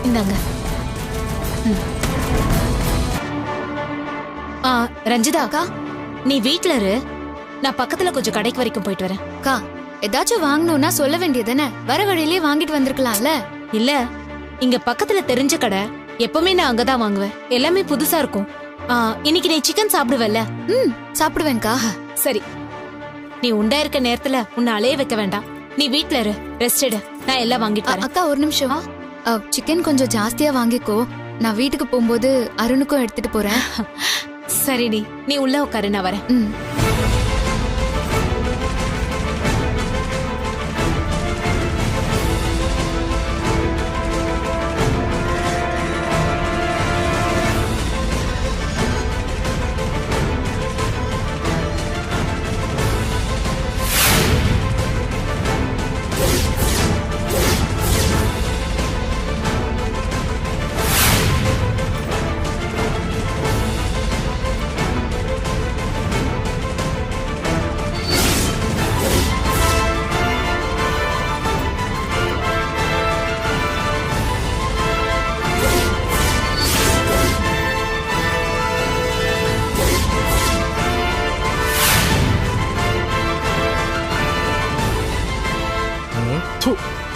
இந்தாங்க. ரஞ்சிதா அக்கா, நீ வீட்ல இரு, நான் பக்கத்துல கொஞ்சம் கடைக்கு வரைக்கும் போயிட்டு வரேன். அக்கா, ஏதாச்சும் வாங்கணும்னா சொல்ல வேண்டியதுதானே? வர வழியிலே வாங்கிட்டு வந்திருக்கலாம்ல. இல்ல, இங்க பக்கத்துல தெரிஞ்ச கடை, எப்பவுமே நான் அங்கதான் வாங்குவேன். எல்லாமே புதுசா இருக்கும். இன்னைக்கு நீ சிக்கன் சாப்பிடுவல்ல? சாப்பிடுவேன்க்கா. சரி, நீ உண்டா இருக்க நேரத்துல உன்னை அலைய வைக்க வேண்டாம். நீ வீட்ல இரு, ரெஸ்ட் எடு, நான் எல்லாம் வாங்கிட்டு வரேன். அக்கா ஒரு நிமிஷம். சிக்கன் கொஞ்சம் ஜாஸ்தியா வாங்கிக்கோ. நான் வீட்டுக்கு போகும்போது அருணுக்கும் எடுத்துட்டு போறேன். சரிடி, நீ உள்ள உட்காரு, நான் வரேன்.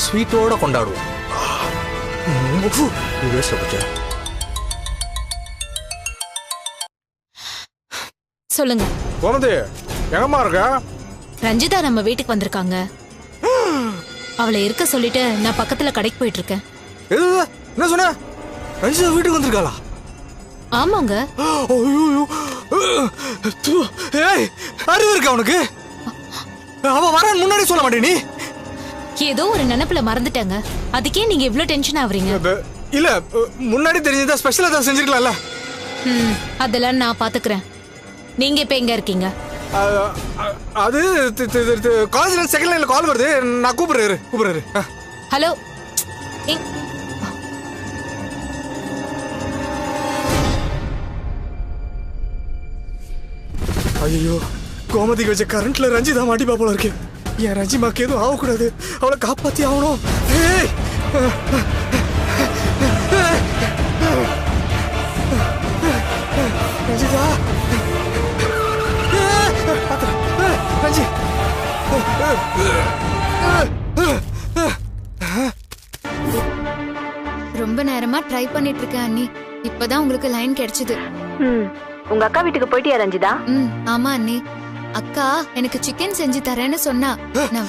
ஸ்வீட்டோட கொண்டாடுவோம். சொல்லுங்க. கோமதி, எங்கம்மா இருக்க? ரஞ்சிதா நம்ம வீட்டுக்கு வந்திருக்காங்க. அவளை இருக்க சொல்லிட்டு நான் பக்கத்துல கடைக்கு போயிட்டு இருக்கேன். என்ன சொன்ன? ரஞ்சிதா வீட்டுக்கு வந்திருக்காளா? ஆமாங்க. அறிவு இருக்கா உனக்கு? அவ வர முன்னாடி சொல்ல மாட்டே நீ? ஏதோ ஒரு நினைப்புல மறந்துட்டாங்க, அதுக்கே நீங்க இவ்ளோ டென்ஷன் ஆவறீங்க. இல்ல, முன்னாடி தெரிஞ்சதா ஸ்பெஷலா ஏதாவது செஞ்சிருக்கலாம்ல. அதெல்லாம் நான் பாத்துக்கிறேன். நீங்க இப்ப எங்க இருக்கீங்க? அது காலேஜ்ல செகண்ட் லைன்ல கால் வருது, நான் கூப்பிடுறேன். ஹலோ. ஐயோ, கோமதிக்கு வச்ச கரண்ட்ல ரஞ்சிதா மாட்டிப்பா போல இருக்கு. என் ரஞ்சிமாக்கு எதுவும் ஆகக்கூடாது, அவளை காப்பாத்தி ஆகணும். ரஞ்சிதா, ரஞ்சி. ரொம்ப நேரமா ட்ரை பண்ணிட்டு இருக்கேன் அண்ணி. இப்பதான் உங்களுக்கு லைன் கிடைச்சது. உங்க அக்கா வீட்டுக்கு போயிட்டியா ரஞ்சிதா? ஆமா அண்ணி. அக்கா எனக்கு சிக்கன் செஞ்சு தரேன்னு சொன்னா. நான்